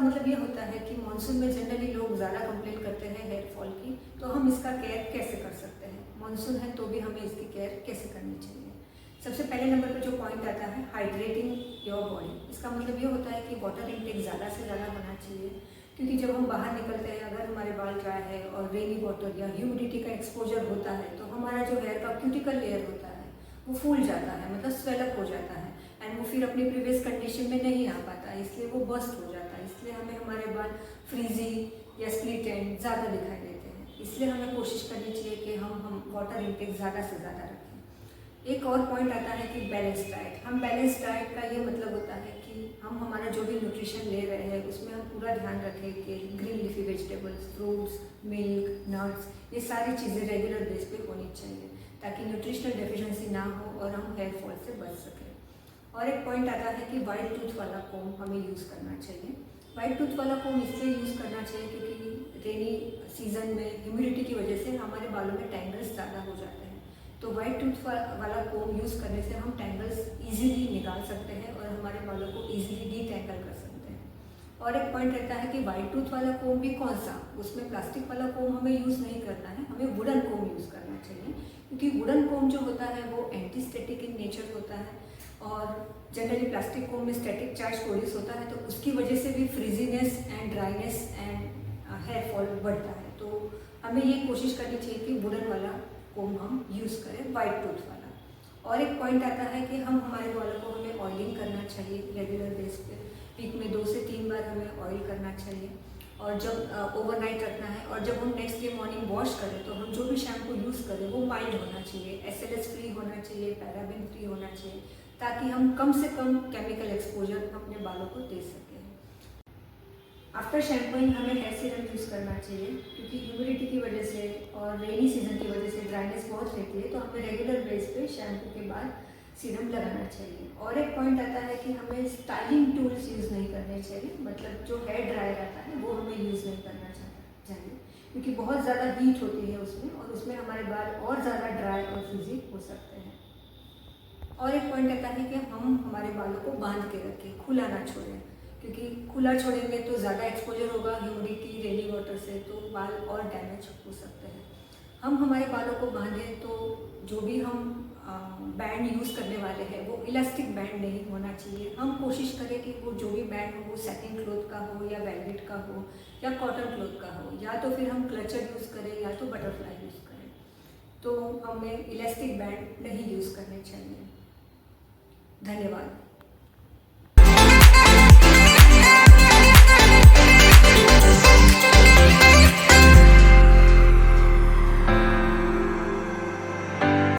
मतलब ये होता है कि मानसून में जनरली लोग ज़्यादा कंप्लेन करते हैं हेयर फॉल की, तो हम इसका केयर कैसे कर सकते हैं? मानसून है तो भी हमें इसकी केयर कैसे करनी चाहिए? सबसे पहले नंबर पर जो पॉइंट आता है हाइड्रेटिंग योर बॉडी। इसका मतलब ये होता है कि वाटर इनटेक ज़्यादा से ज़्यादा होना चाहिए, क्योंकि जब हम बाहर निकलते हैं अगर हमारे बाल ड्राई है और रेनी वाटर या ह्यूमिडिटी का एक्सपोजर होता है तो हमारा जो हेयर का क्यूटिकल लेयर होता है वो फूल जाता है, मतलब स्वेलअप हो जाता है एंड वो फिर अपनी प्रीवियस कंडीशन में नहीं आ पाता, इसलिए वो बस्ट हो जाता है। इसलिए हमें हमारे बाल फ्रीजी या स्प्लिट एंड ज़्यादा दिखाई देते हैं। इसलिए हमें कोशिश करनी चाहिए कि हम वाटर इनटेक ज़्यादा से ज़्यादा रखें। एक और पॉइंट आता है कि बैलेंस डाइट। हम बैलेंस डाइट का ये मतलब होता है कि हम हमारा जो भी न्यूट्रिशन ले रहे हैं उसमें हम पूरा ध्यान रखें कि green leafy vegetables, fruits, milk, nuts, ये सारी चीज़ें रेगुलर बेस पे होनी चाहिए ताकि न्यूट्रिशनल डेफिशिएंसी ना हो और हम हेयर फॉल से बच सकें। और एक पॉइंट आता है कि वाइट टूथ वाला कोम हमें यूज़ करना चाहिए। वाइट टूथ वाला कोम इसलिए यूज़ करना चाहिए क्योंकि रेनी सीजन में ह्यूमिडिटी की वजह से हमारे बालों में टैंगल्स ज़्यादा हो जाते हैं, तो वाइट टूथ वाला कोम यूज़ करने से हम टैंगल्स इजीली निकाल सकते हैं और हमारे बालों को इजीली डीटैंगल कर सकते हैं। और एक पॉइंट रहता है कि वाइट टूथ वाला कोम भी कौन सा, उसमें प्लास्टिक वाला कोम हमें यूज़ नहीं करना है, हमें वुडन कोम यूज़ करना चाहिए, क्योंकि वुडन कोम जो होता है वो एंटी स्टैटिक इन नेचर होता है और जनरली प्लास्टिक कोम में स्टैटिक चार्ज प्रोड्यूस होता है, तो उसकी वजह से भी frizziness and dryness and hair fall बढ़ता है। तो हमें ये कोशिश करनी चाहिए कि वुडन वाला कोम हम यूज़ करें, वाइट टूथ वाला। और एक पॉइंट आता है कि हम हमारे बालों को हमें ऑयलिंग करना चाहिए रेगुलर बेस पे, वीक में 2 से 3 बार हमें ऑयल करना चाहिए और जब ओवरनाइट रखना है और जब हम नेक्स्ट डे मॉर्निंग वॉश करें तो हम जो भी शैम्पू यूज़ करें वो माइल्ड होना चाहिए, SLS फ्री होना चाहिए, पैराबेन फ्री होना चाहिए, ताकि हम कम से कम केमिकल एक्सपोजर अपने बालों को दे सकें। आफ्टर शैम्पूइंग हमें हेयर सीरम यूज़ करना चाहिए, क्योंकि ह्यूमिडिटी की वजह से और रेनी सीजन की वजह से ड्राइनेस बहुत रहती है, तो हमें रेगुलर बेस पे शैम्पू के बाद सीरम लगाना चाहिए। और एक पॉइंट आता है कि हमें स्टाइलिंग टूल्स यूज़ नहीं करने चाहिए, मतलब जो हेयर ड्रायर आता है वो हमें यूज़ नहीं करना चाहिए, क्योंकि बहुत ज़्यादा हीट होती है उसमें और उसमें हमारे बाल और ज़्यादा ड्राई और फ्रीजी हो सकते हैं। और एक पॉइंट आता है कि हम हमारे बालों को बांध के रखें, खुला ना छोड़ें, क्योंकि खुला छोड़ेंगे तो ज़्यादा एक्सपोजर होगा ह्यूमिडिटी, रेनी वाटर से, तो बाल और डैमेज हो सकते हैं। हम हमारे बालों को बांधें तो जो भी हम बैंड यूज़ करने वाले हैं वो इलास्टिक बैंड नहीं होना चाहिए। हम कोशिश करें कि वो जो भी बैंड हो वो सैटिन क्लॉथ का हो या वेलवेट का हो या कॉटन क्लॉथ का हो, या तो फिर हम क्लचर यूज़ करें या तो बटरफ्लाई यूज़ करें, तो हमें इलास्टिक बैंड नहीं यूज़ करने चाहिए। धन्यवाद।